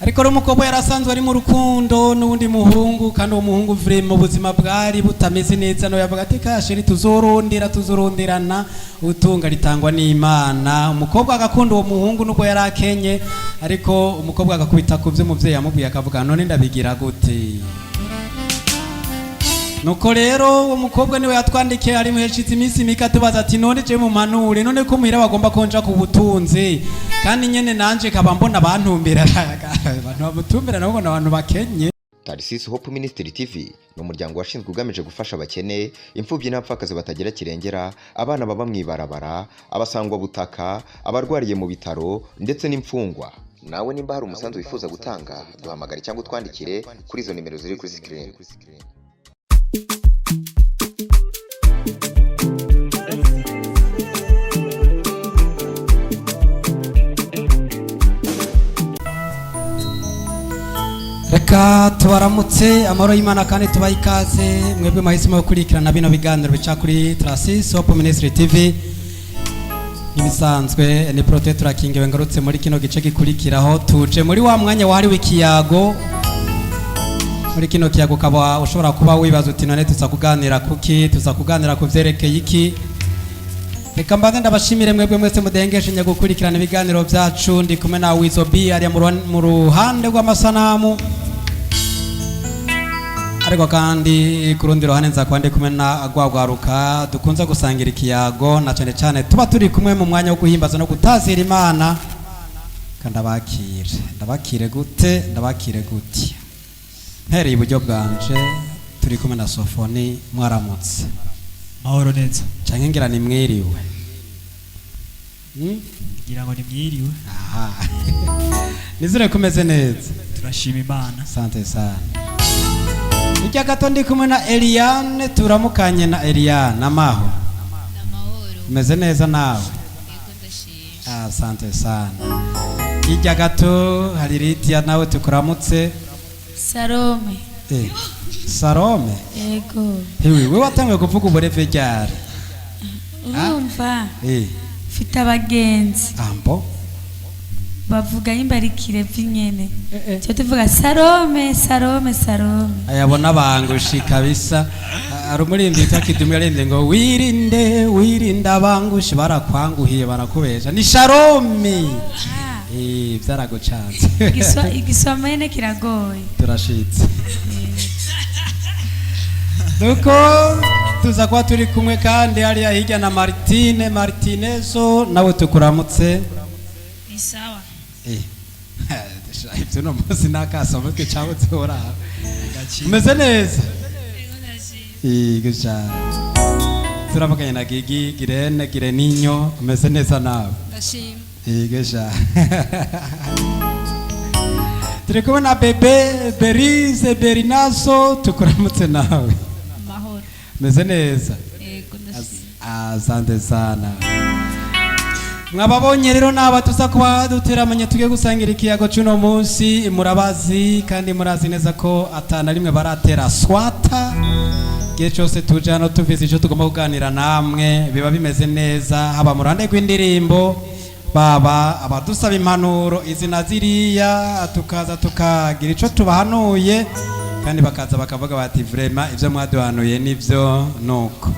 ariko umukobwa yarasanzwe ari mu rukundo n'undi muhungu kandi uwo muhungu vre mu buzima bwari butameze neza no yavuga ati kasheri tuzoronderana utunga ritangwa n'Imana. Umukobwa agakunda uwo muhungu nuko yarakenye, ariko umukobwa agakubita ku byo umuvyeyi yamubwiye akavuga none ndabigira gute. Nuko rero uwo mukobwa niwe yatwandikiye ari muheshize iminsi mika tubaza ati none je mu manure none ko muhira bagomba konja ku butunzi kandi nyene nanje kaba mbona abantumbera abantu bamutumbera nabo abantu bakenye. Tarsis Hope Ministry TV no muryango washinzwe ugamije gufasha abakene, imfubyi n'abapfakazi batagira kirengera, abana baba mwibarabara, abasangwa butaka, abarwariye mu bitaro ndetse n'imfungwa. Nawe nimba hari umusanzu wifuza gutanga duhamagare cyangwa twandikire kuri izo nimero ziri kuri screen. Reka tubaramutse amahoro y'Imana kandi tubaha ikaze mwebwe mahisemo gukurikirana bino biganiro bica kuri Tarsis Hope Ministry TV. Ibisanzwe ni Protector Kingewe ngarutse muri kino gice gikurikiraho tuje muri wa mwanya wahariwe ikiyago. Muri kino kiyago kaba ushobora kuba wibaza uti none tuzakuganira kuki, tuzakuganira ku vyerekeye iki. Reka mbanze ndabashimire mwebwe mwese mudengeshe nyago gukurikirana ibiganiro byacu. Ndi kumwe na Wizo B ari mu ruhande rw'amasanamu, ariko kandi ku rundi ruhande nza kwande kumwe na agwagwaruka dukunze gusangira ikiyago, na cyane cyane tuba turi kumwe mu mwanya wo guhimbaza no gutazira Imana. Kandi ndabakire gute Mpere iburyo bwanje turi kumwe na Sofoni. Mwaramutse mahoro neza canke ngira ni mwiriwe? ngira ngo ni mwiriwe. Aha nizere kumeze neza, turashima Imana. Asante sana. Ijya gato ndi kumwe na Eliane, turamukanye na Eliane. Amahoro umeze neza nawe? Asante sana. Ijya gato hari Lidia nawe tukuramutse. Salome. Salome? Yego. Wewe watangiye kuvuga ubureve ryari? Urumva? Fita abagenzi. Ambo? Bavuga imbarikire vy'inyene. Cyo tuvuga Salome. Ayabona bangushi kabisa. Ari umurimbi takidumwe arende ngo wirinde abangushi barakwanguhiye barakubesha. Ni Salome. Byaragucanze. Igisomene kiragoye. Turashitse. Nuko tuza kuba turi kumwe kandi hariya hirya na Martinezo nawe tukuramutse. Ni sawa. Ibyo no muzi nakasoma twe cyawe tsora. Umeze neza? Gusha. Turamuganye na Gigi, Gireninyo, umeze neza nawe? Ndashima. Gusha. Turi kumwe na Bebe, Berize, Berinaso, tukuramutse nawe. Mahoro. Meze neza? Yego ndashima. Asante sana. Mwababonye rero naba tuza kuba duteramanye tugiye gusangira ikiyago cy'uno munsi. Murabazi kandi murazi neza ko atana rimwe baratera swata. Gihe cyose tuje hano tuvize icyo tugomba kuganira namwe biba bimeze neza, haba mu ruhande rw'indirimbo, baba abadusaba impanuro izina ziriya, tukaza tukagira icyo tubahanuye kandi bakaza bakavuga bati vraiment ibyo mwaduhanuye nibyo. Nuko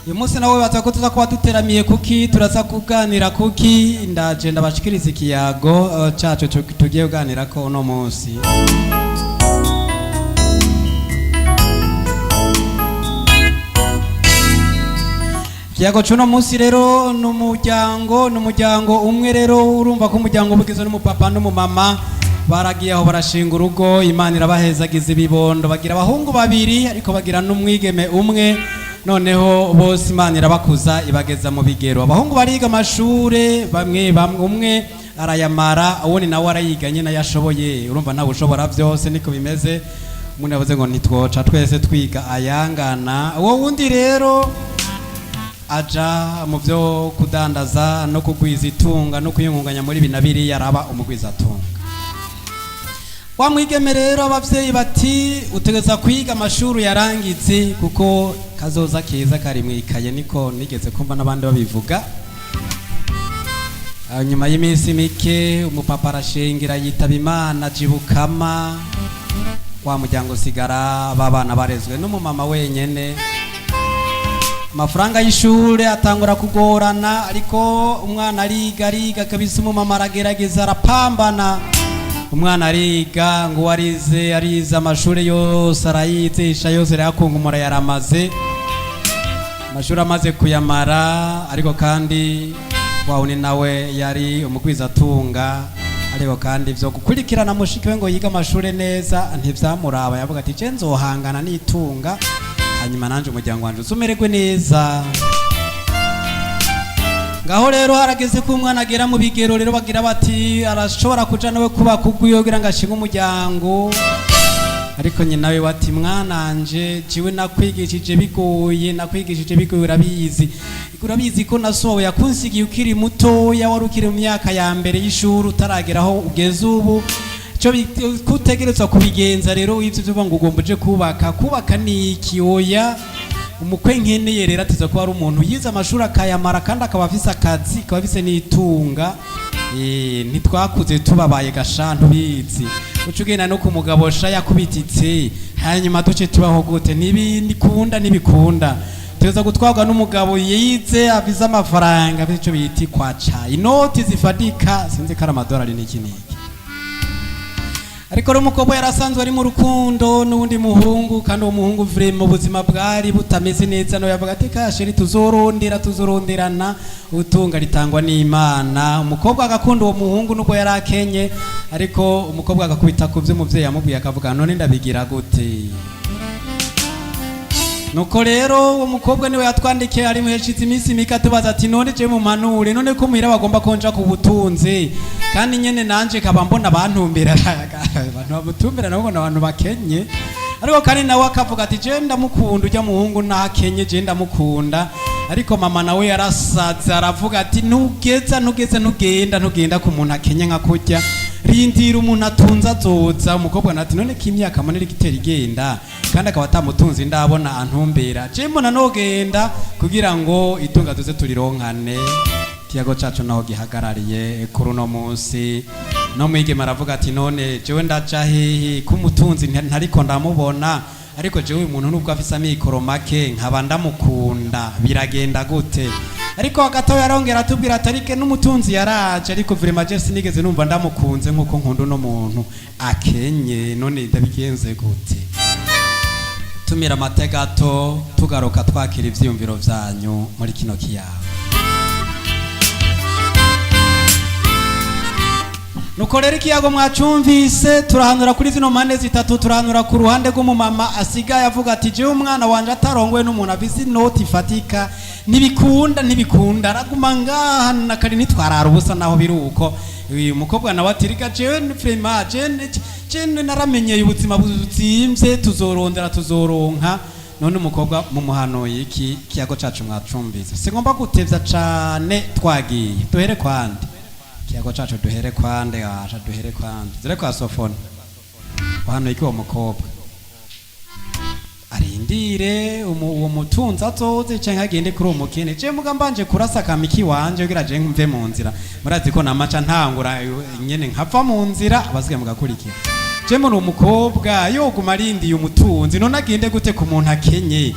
uyu munsi nawe baza ko tuza kuba duteramiye kuki, turaza kuganira kuki. Ndaje ndabashikiriza ikiyago cyacu tugiye kuganira ko uno munsi. Ikiyago cy'uno munsi rero n'umuryango umwe. Rero urumva ko umuryango bugizwe n'umupapa n'umumama, baragiye aho barashinga urugo. Imana irabahezagiza ibibondo, bagira abahungu babiri ariko bagira n'umwigeme umwe. Noneho bose Imana irabakuza ibageza mu bigero. Abahungu bariga amashure bamwe umwe arayamara, uwundi nawe arayiganye nayashoboye. Urumva nawe ushobora byose niko bimeze. Umuntu yavuze ngo nitwoca twese twiga ayangana. Uwo wundi rero aja mu byo kudandaza no kugwiza itunga no kuyungunganya muri binabiri yaraba umugwiza atunga. Wa mwigeme rero abavyeyi bati utegeza kwiga amashuri yarangitse kuko kazoza keza kari mwikaye, niko nigeze kumva nabandi babivuga. nyuma y'iminsi mike umupapa arashengera yitaba Imana jibukama wa muryango usigara babana barezwe n'umumama wenyene. Amafaranga y'ishure atangura kugorana ariko umwana ariga kabisa, umumama aragerageza arapambana. Umwana ariga ngo arize amashure yose arayizisha yose arayakunkumura yaramaze. Amashuri amaze kuyamara ariko kandi wawuni nawe yari umugwizatunga, ariko kandi vyo gukurikirana mushiki we ngo yiga amashure neza ntivyamuraba. Yavuga ati je nzohangana n'itunga hanyuma nanje umuryango wanje uzumererwe neza. Ngaho rero harageze ko umwana agera mu bigero rero bagira bati arashobora kuja nawe kuba kuguyogira ngashinga umuryango. Ariko nyina we wati mwananje jiwe nakwigishije bigoye urabizi ko nasohoye yakunsigiye ukiri mutoya, wari ukiri mu myaka ya mbere y'ishuri utarageraho ugeze ubu. Cyo kutegerezwa kubigenza rero ivyo byo ngo ugomba uje kubaka ni ikiyoya. Umukwe nkeneye rero atiza ko ari umuntu yize amashuri akayamara kandi akaba afise akazi, akaba afise n'itunga. Ntitwakuze tubabaye gashantu bizi ucugenda no kumugabo sha yakubititse hanyuma duce tubaho gute nibikunda tuza gutwarwa n'umugabo yize aviza amafaranga bico biti kwaca inoti zifadika sinzi kara amadolari n'ikiniki. Ariko ro mukobwa yarasanzwe ari mu rukundo n'undi muhungu, kandi uwo muhungu vrema mu buzima bwari butameze neza. No yavuga ati kasheri tuzoronderana utunga ritangwa n'Imana. Umukobwa agakunda uwo muhungu nuko yarakenye, ariko umukobwa agakubita ku vyo muvyeyi yamubwiye akavuga none ndabigira gute. Nuko rero uwo mukobwa niwe yatwandikiye ari muheshize iminsi mika tubaza ati none je mu manure none ko muhira bagomba konja ku butunzi, kandi nyene nanje kaba mbona abantumbera abantu babutumbera nabo abantu bakenye. Ariko kandi nawe akavuga ati je ndamukunda ujya muhungu nakenye je ndamukunda. Ariko mama nawe yarasaza aravuga ati ntugenda ku muntu akenye nka kurya, rindira umuntu atunza azoza. Umukobwa nati none kimyaka maneri gitera igenda kandi akaba atamutunzi ndabona antumbera, je mbona nogenda kugira ngo itunga tuze turironkane. Tiago cacu naho gihagarariye kuri uno munsi no mwigema aravuga ati none jewe ndaca hehe kumutunzi ntariko ndamubona, ariko jewe umuntu nubwo afise amikoro make nkaba ndamukunda biragenda gute. Ariko hagati yarongera atubwira atarike n'umutunzi yaraje, ariko vraiment je sinigeze numva ndamukunze nkuko nkunda no muntu akenye. None ndabigenze gute? Tumira amategato tugaruka twakira ivyiyumviro vyanyu muri kino kiyago. Nuko rero ikiyago mwacumvise turahanura kuri zino mpande zitatu. Turahanura ku ruhande rw'umumama asigaye avuga ati jewe umwana wanje atarongwe n'umuntu afise inoti ifatika ntibikunda araguma ngaha nakari nitwarara ubusa naho biruko. Uyu mukobwa nawe ati rika jewe vraiment je naramenyeye ubuzima buzimvye tuzoronka. None umukobwa mu muhano iki kiyago cacu mwacumvise singomba gutevya cane, twagiye duhere kwande kiyago cacu duhere kwande zire kwa Sofoni hano iki uwo mukobwa arindire uwo mutunzi azoze canke agende kuri uwo mukene. Je muga mbanje kurasa kamiki wanje kugira je mve mu nzira, murazi ko namaca ntangura nyene nkava mu nzira abasigaye mugakurikira. Je muri umukobwa yoguma arindiye umutunzi none agende gute ku muntu akenye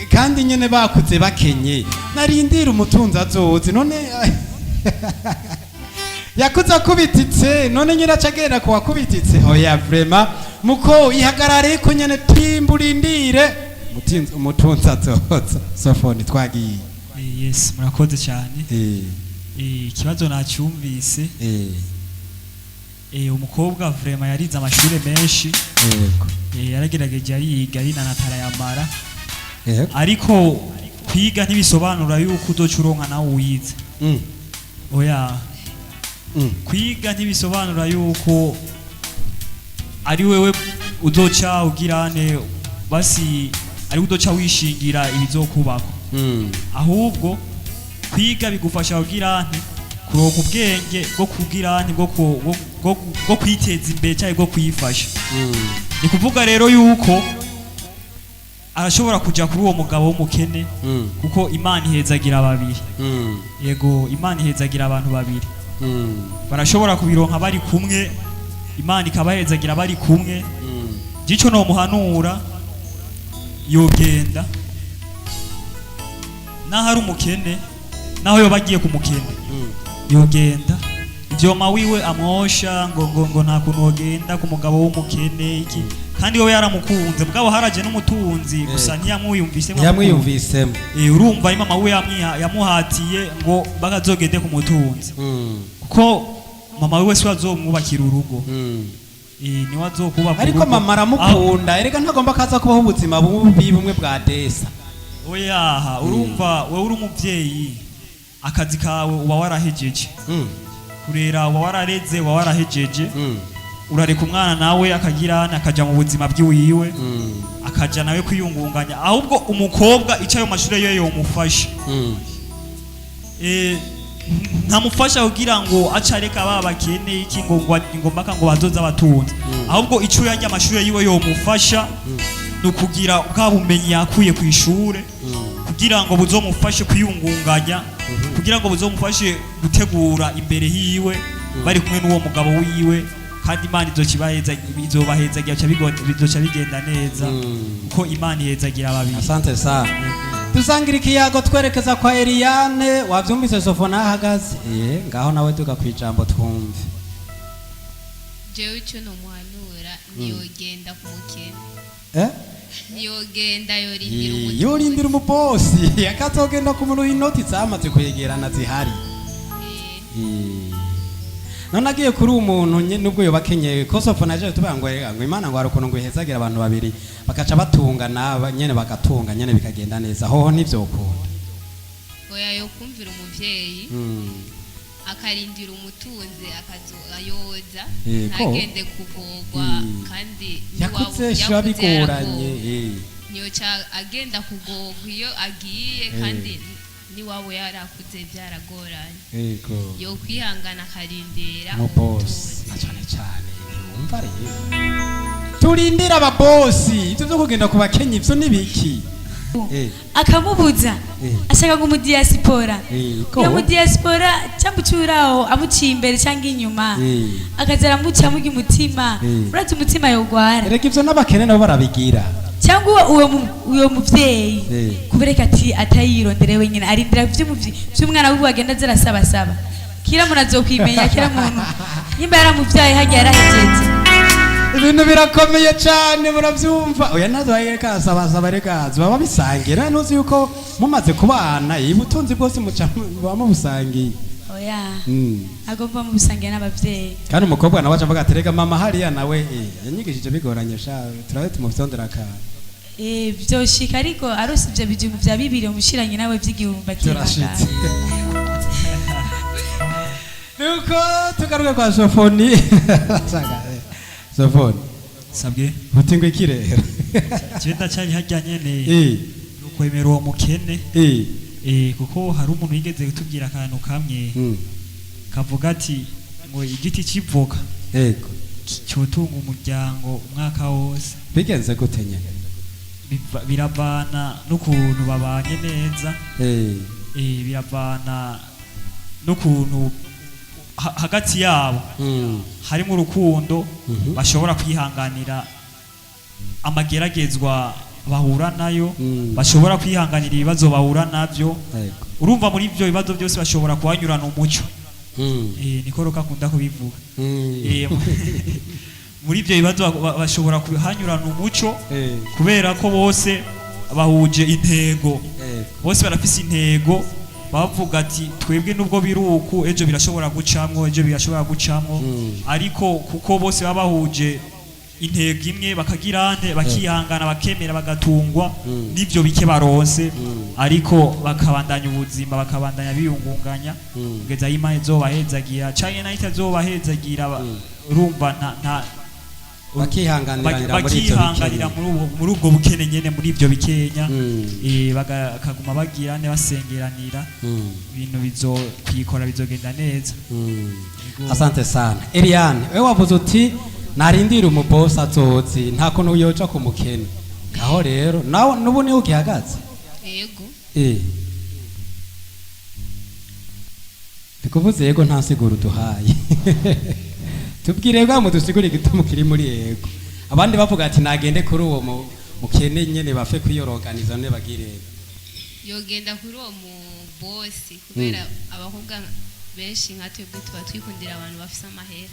kandi nyene bakuze bakenye, narindira umutunzi azoze none yakuza kubititse none nyira cagenda ko wakubititse. Oya vraiment muko ihagarare ko nyene timburindire umutunzi azoza. Sofoni twagiye. Yes, murakoze cyane. Ikibazo nacyumvise. Umukobwa vraiment yarize amashure menshi. Yego. Yaragerageje ariga inanatara yamara. Yego. Ariko kwiga ntibisobanura yuko uzocuronka nawe uyize. Oya. Kwiga ntibisobanura yuko ari wewe uzoca ugirane basi ari uzoca wishingira ibizokubako. Ahubwo kwiga bigufasha ugirane kuronka ubwenge bwo kugirane bwo kwiteza imbere cyangwa bwo kwifasha. Ni kuvuga rero yuko arashobora kuja kuri uwo mugabo w'umukene kuko Imana ihezagira babiri. Yego Imana ihezagira abantu babiri. barashobora kubironka bari kumwe, Imana ikabahezagira bari kumwe. Gico no muhanura yogenda naho ari umukene, naho yo bagiye kumukene yogenda ivyoma wiwe amwosha ngo nta kuntu wogenda ku mugabo w'umukene iki, kandi we yaramukunze bwabo haraje n'umutunzi gusa ntiyamwiyumvisemo. Urumva imama we yamuhatiye ngo bakazogende ku mutunzi kuko mama we wese wazomwubakira urugo. Ni wazokubaka ariko mama aramukunda, erega ntagomba kaza kubaho ubuzima bubi bumwe bwa desa. Oyaha, urumva wewe uri umuvyeyi, akazi kawe uba warahejeje kurera, uba warareze, uba warahejeje. Urareka umwana nawe akaja mu buzima bwiwiwe, akaja nawe kwiyungunganya, ahubwo umukobwa ica ayo mashure yo yomufasha. Ntamufasha kugira ngo acareka babakene iki ngo mpaka ngo bazoza abatunzi, ahubwo ico yarya amashure yiwe yomufasha no kugira bwa bumenyi yakuye ku ishure, kugira ngo buzomufashe kwiyungunganya, kugira ngo buzomufashe gutegura imbere hiwe bari kumwe n'uwo mugabo wiwe, kandi Imana izobahezagira bizoca bigenda neza kuko Imana ihezagira babiri. Asante sana. Tusangira ikiyago twerekeza kwa Eliane. Wavyumvise Sofona ahagaze? Ngaho nawe tuga kwijambo twumve. Jewe cyo no muhanura niyogenda ku mukene. Niyogenda yorindira umubosi akazogenda ku muntu inoti zamaze kwegerana zihari. None agiye kuri umuntu nubwo yo bakenyeye ko Sofona aje tubangwe ngo Imana ngo harukuntu ngo ihezagira abantu babiri bakaca batungana nyene bagatunga nyene bikagenda neza, hoho ntivyokunda. Oya yo kumvira umuvyeyi akarindira umutunzi akazoyoza ntagende kugogwa, kandi yakutse bigoranye niyo agenda kugogwa iyo agiye, kandi niwabo yarakuze byaragoranye. Yo kwihangana akarindira umubosi cyane umva rero turindira ababosi. Ivyo byo kugenda ku bakenyi ivyo nibiki? Akamubuza ashaka ngo mudiaspora yo mudiaspora cyambucuraho amuciye imbere cyangwa inyuma, akazara muca mugi mutima, urazi umutima yogwara. Reka ivyo n'abakene nabo barabigira, cyangwa uwo muvyeyi kubereka ati atayirondere wenyine, arindira vy'umwana wiwe agenda zirasabasaba. Kira munazokwimenya, kira muntu nimba yaramuvyaye hagiye yarahejeje. Ibintu birakomeye cyane muravyumva. Oya nazo ayeka asabasaba reka baba bisangira, nuzi yuko mumaze kubana ubutunzi bwose muca baba musangiye. Oya agomba mu busangiye n'abavyeyi, kandi umukobwa nawe avuga ati rega mama hariya nawe yanyigishije bigoranye sha turabe tumufyondera ka vyoshika, ariko arose ivyo bijumbu vya bibiri umushiranye nawe vy'igihumba kirashitse. Nuko tugaruke kwa Sofoni. Sofoni sabwe utingwe kirera cyenda cyari hajya nyene ukwemera uwo mukene kuko hari umuntu yigeze gutubwira akantu kamwe kavuga ati ngo igiti civoka cyotunga umuryango umwaka wose. Bigenze gutenya biravana n'ukuntu babanye neza, biravana n'ukuntu hagati yabo harimo urukundo, bashobora kwihanganira amageragezwa bahura nayo, bashobora kwihanganira ibibazo bahura navyo. Urumva muri ibyo bibazo byose bashobora kuhanyurana umuco. Niko roka kunda kubivuga. Muri ibyo bibazo bashobora kuhanyurana umuco kubera ko bose bahuje intego, bose barafise intego, bavuga ati twebwe nubwo biruku ejo birashobora gucamwo, ejo birashobora gucamwo, ariko kuko bose baba bahuje intego imwe bakagirane bakihangana bakemera bagatungwa n'ivyo bike baronse, ariko bakabandanya ubuzima, bakabandanya biyungunganya kugeza Imana izobahezagira canke nayo itazobahezagira. Urumva nta bakihanganira muri ubwo bukene nyene, muri ivyo bikenya bakaguma bagirane basengeranira, ibintu bizokwikora bizogenda neza. Asante sana Eliane, wewe wavuze uti narindira umubosi azozi nta kuntu yoca ku mukene. Aho rero nawe nubu ni ukihagaze. Yego. bikuvuze yego nta siguro duhaye tubwire bwa mudusigure igituma kiri muri yego abandi bavuga ati nagende kuri uwo mukene nyene bafe kwiyoroganiza ne bagire yogenda kuri uwo mu boss kubera abakobwa benshi nka twebwe tuba twikundira abantu bafise amahera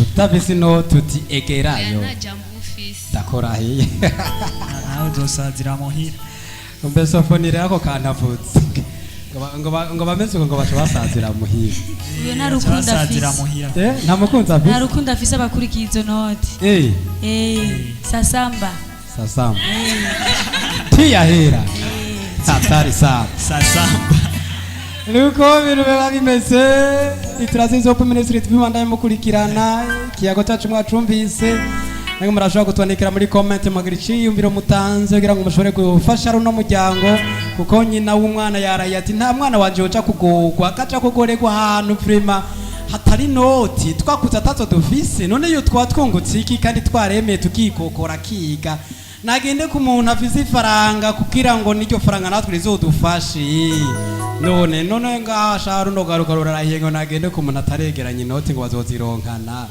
utabisi no tuti egerayo nta jambo ufise dakora hiye nawe uzosazira muhira umbesofonire ako kantavutse ngo bameze ngo baca basazira muhira uyo nta rukundo afise nta mukunzi afise nta rukundo afise abakurikiye izo noti sasamba tiyahera sasamba nuko ibintu biba bimeze iturasize open ministry tubimanda mukurikirana kiyago cyacu mwacumvise nange murashobora kutwandikira muri comment mugira iciyumviro mutanze kugira ngo mushobore gufasha runo muryango kuko nyina w'umwana yaraye ati nta mwana wanje uca kugorwa akaca kugoregwa ahantu prima hatari noti twakuze atazo dufise none iyo twatwungutse iki kandi twaremeye tukikokora kiga nagende ku muntu afise ifaranga kugira ngo n'iryo faranga natwe rizodufashe none ngaha sharu no garuka rurahiye ngo nagende ku muntu ataregeranye inoti ngo bazozironkana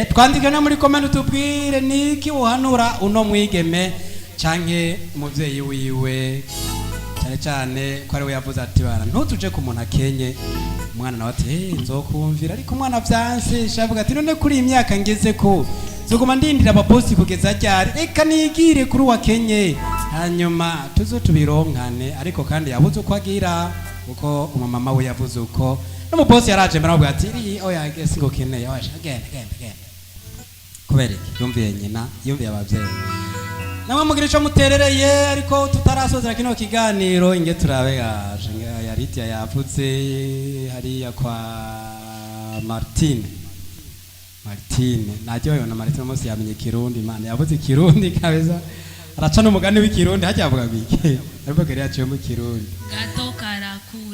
twandikana muri comment tubwire niki uhanura uno mwigeme canke umuvyeyi wiwe cyane cyane ko ari we yavuze ati bana ntutuje ku muntu akenye umwana nawe ati nzokumvira ariko umwana vyanse shavuga ati none kuri imyaka ngeze ko zoguma ndindira ababosi kugeza ryari reka nigire kuri wa Kenye hanyuma tubironkane ariko kandi yabuze uko agira uko umama we yavuze uko n'umubosi yaraje maravuga ati oya gese ngo keneye oya genda kubera yumviye nyina yumviye abavyeyi namwe mugira ico muterereye ariko tutarasozera kino kiganiro inge turabe gaje Yaritia yavuze hariya kwa Martine najyo na Martine mose yamenye Kirundi Imana yavuze Kirundi kabeza araca n'umugani w'ikirundi hajya avuga bike ariko kare yaciye mu Kirundi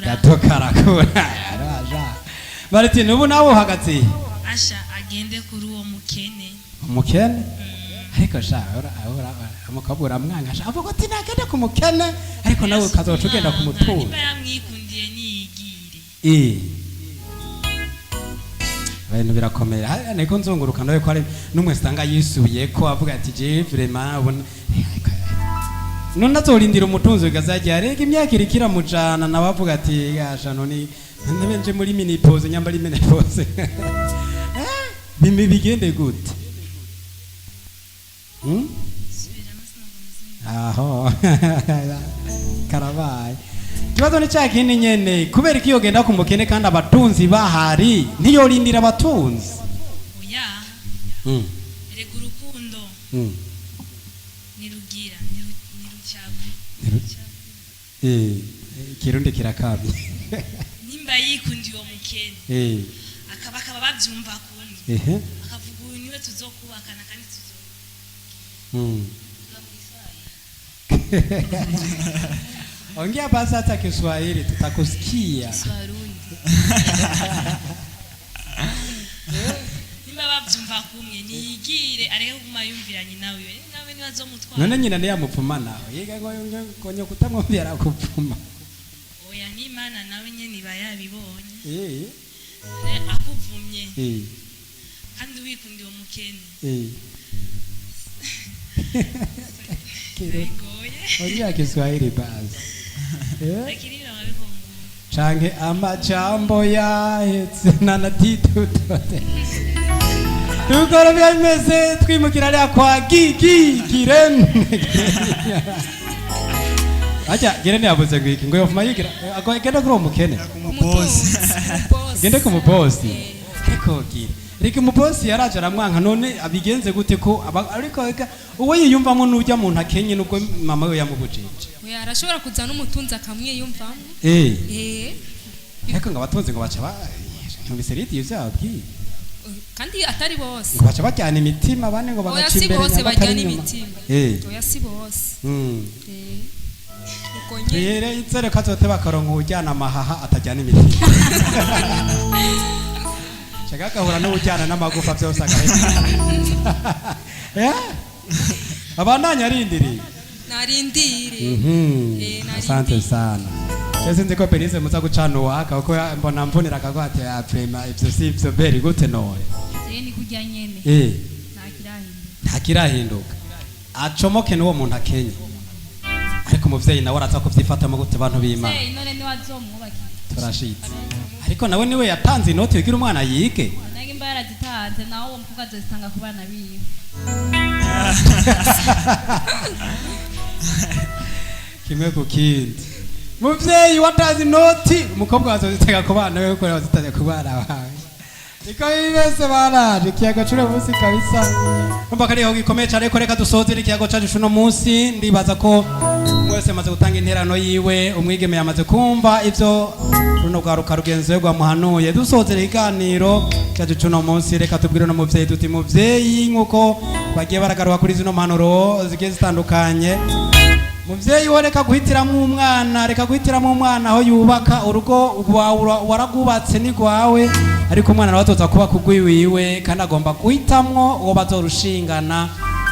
gato karakura araja Martine ubu nawo hagati asha agende kuri uwo mukene ariko sha ahora amukabura mwanga sha avuga ati nagende ku mukene ariko nawe kazoca ugenda ku mutungo niba yamwikundiye niyigire abantu birakomera niko nzunguruka nawe ko ari numwe stanga yisubiye ko avuga ati je vraiment ubona none azorindira umutunzi gazajya rega imyaka irikira mujana nabavuga ati gasha none nje muri mini pause nyambari mini pause bigende gute aho karabaye kibazo ni cyakindi nyene kubera iki yogenda ku mukene kandi abatunzi bahari ntiyorindira abatunzi oya rega urukundo nirugira Kirundi kirakabye nimba yikundi uwo mukene akaba bavyumva kumwe akavuga uyu niwe tuzokubakana kandi ongea basi hata Kiswahili tutakusikia. Nimba bavyumva kumwe niyigire areke kumayumviranye nawe niwazomutwara none nyina ne yamupfuma nawe yiga ngo kutamwumvira akupfuma oya n'Imana nawe nyene bayabibonye akuvumye kandi wikundi uwo mukene ongea Kiswahili basi change amajambo yahetse nanatitutote tukora byameze twimukira rya kwa girene acha girene yabuze ngiki ngo yofuma yigira agenda kuri umukene gende ku mubosi ariko gira reka umubosi yaraje aramwanka none abigenze gute ko ariko uwo yiyumvamo n'ujya mu ntakenye nubwo mama we yamubujije oya arashobora kuzana umutunzi akamwiyumvamo ariko ngo abatunzi ngo baca ntubiseriti ivyabwiye kandi atari bose ngo baca bajyana imitima bane ngo bagaca imbere bose bajyana imitima oya si bose rero itsere kazote bakaronka ujyana amahaha atajyana imitima Chaka kahura n'ujyana n'amagufa byose agahita abandanya arindiriye narindire asante sana ese nzi ko Berize muza gucana uwaka kuko mbona mvunira akagwate ya prema ivyo si ivyo beri gute none ni kurya nyene ntakirahinduka acomoke n'uwo muntu akenye ariko umuvyeyi nawe araza kuvyifatamo gute abantu b'Imana none ni wazomwubakira turashitse ariko nawe niwe yatanze inoti kugira umwana yige nage imbara zitanze nawo uwo mukobwa azozitanga ku bana biwe kimwe ku kindi muvyeyi watanze inoti umukobwa azozitega ku bana we kuko wazitanye ku bana bawe niko bibese baraje ikiyago cure munsi kabisa numva kariho gikomeye cyane ko reka dusozere ikiyago cacu cuno munsi ndibaza ko mwese maze gutanga interano yiwe umwigeme yamaze kumva ivyo runo rwaruka rugenzi we rwamuhanuye dusozere iganiro cacu cuno munsi reka tubwire no muvyeyi tuti muvyeyi nkuko bagiye baragaruka kuri zino mpanuro zigiye zitandukanye muvyeyi wo reka guhitiramwo umwana reka guhitiramwo umwana aho yubaka urugo waragubatse ni rwawe ariko umwana nawe atoza kuba kugwiwiwe kandi agomba guhitamwo uwo bazorushingana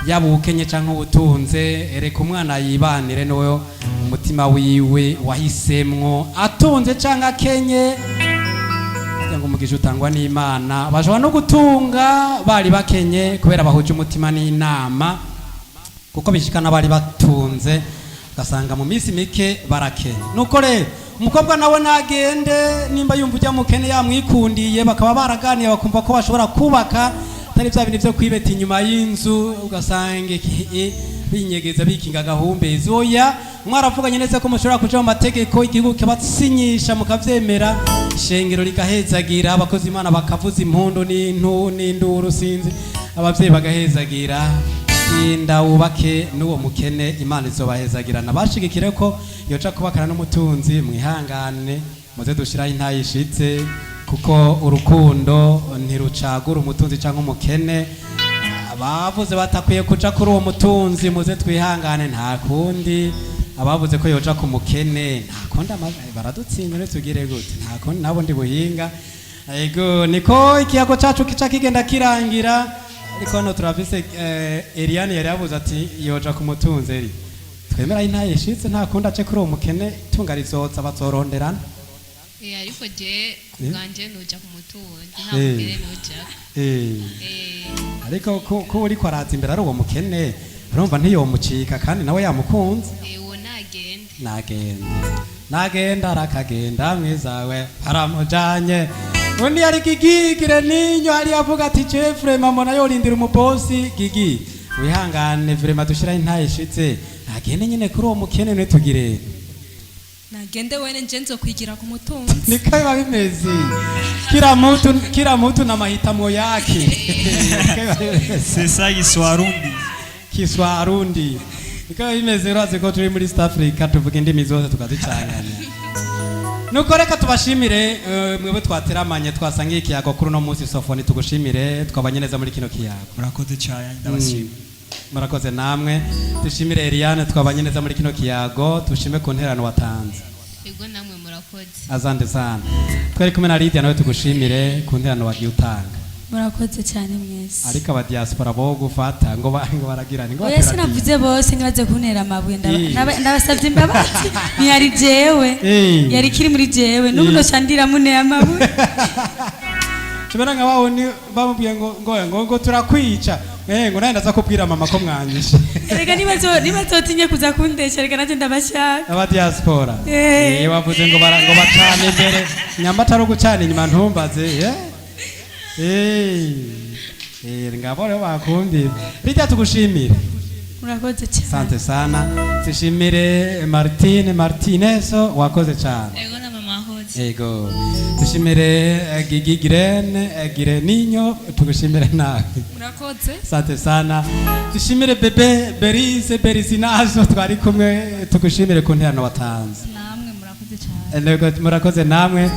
yaba ubukenye canke ubutunze reka umwana yibanire niwe umutima wiwe wahisemwo atunze canke akenye kugira ngo umugisha utangwa n'Imana bashobora no gutunga bari bakenye kubera bahuje umutima n'inama kuko bishikana bari batunze gasanga mu minsi mike barakenya nuko rero umukobwa nawe nagende nimba yumva ujya mukene yamwikundiye bakaba baraganiye bakumva ko bashobora kubaka atari bya bintu byo kwibeta inyuma y'inzu ugasanga binyegeza bikinga gahumbezi oya mwaravuganye neza ko mushobora kuja mu mategeko igihugu kibasinyisha mukavyemera ishengero rikahezagira abakozi Imana bakavuza impundu n'induru sinzi abavyeyi bagahezagira inda wubake n'uwo mukene Imana izobahezagirana bashigikire ko yoca kubakana n'umutunzi mwihangane muze dushiraho intayishitse kuko urukundo ntirucagura umutunzi cyangwa umukene abavuze batakwiye kuja kuri uwo mutunzi muze twihangane nta kundi abavuze ko yoca ku mukene nta kundi baradutsinyure tugire gute nta kundi nabo ndi buhinga ego niko ikiyago cacu kica kigenda kirangira ariko no turavise Eliane yari yavuze ati yoja ku mutunzi eri twemera intayishitse nta kundi ace kuri uwo mukene tunga rizoza bazoronderana ariko je kuganje noja ku mutunzi nta mugere noja ariko ko uri ko araza imbere ari uwo mukene urumva ntiyomucika kandi nawe yamukunze uwo nagende nagenda arakagenda mwizawe aramujanye undi yari gigigire ninyo hari avuga ati Jeffrey mama nayo rindira umubosi gigi wihangane vrema dushira intayishitse nagende nyine kuri uwo mukene ne tugire nagende wene njenzo kwigira ku mutunzi niko biba bimeze kila mtu na mahitamo yake sesa Kiswarundi niko bimeze uraze ko turi muri East Africa tuvuga indimi zose tukazicanganya nuko reka tubashimire mwebwe twateramanye twasangiye ikiyago kuri no munsi Sofoni tugushimire twabanye neza muri kino kiyago murakoze cyane ndabashimira murakoze namwe dushimire Eliane twabanye neza muri kino kiyago tushime ku nterano watanze ego namwe murakoze azande sana twari kumwe na Lydia nawe tugushimire ku nterano wagiye utanga murakoze cyane mwese ariko aba diaspora bo gufata ngo baragira ngo oya sinavuze bose ntibaze kuntera amabuye ndabasabye imbabazi ntiyari jewe yari kiri muri jewe n'ubu ndoshandira munera amabuye Chibera nga wao ni bamubwiye ngo turakwica ngo naye ndaza kubwira mama ko mwanyishe rega nibazotinye kuza kundesha rega nanje ndabashaka aba diaspora bavuze ngo bacane imbere nyamba ro gucana inyuma ntumbaze ngabo rero bakundi Lydia tugushimire murakoze cyane asante sana tushimire Martinez wakoze cyane ego na mama hoze ego tushimire Gigi Gireninho tugushimire nawe murakoze asante sana tushimire Bebe Berize nazo twari kumwe tugushimire ku nterano watanze namwe murakoze cyane murakoze namwe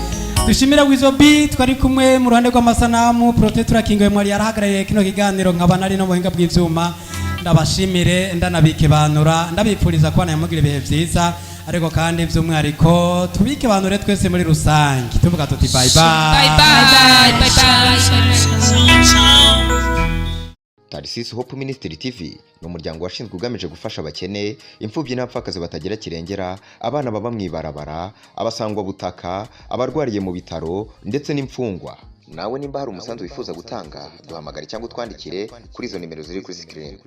dushimira wizo bi twari kumwe mu ruhande rw'amasanamu Protector King mwari yarahagarariye kino kiganiro nkabana ari no muhinga bw'ivyuma ndabashimire ndanabike banura ndabipfuriza ko nayamugire ibihe vyiza ariko kandi vy'umwariko tubike banure twese muri rusange tuvuga tuti bye bye bye bye bye bye Tarsis Hope Ministry TV ni umuryango washinzwe ugamije gufasha abakene, imfubyi n'abapfakazi batagira kirengera, abana baba mwibarabara, abasangwa butaka, abarwariye mu bitaro ndetse n'imfungwa. Nawe nimba hari umusanzu wifuza gutanga, duhamagare cyangwa utwandikire kuri izo nimero ziri kuri screen.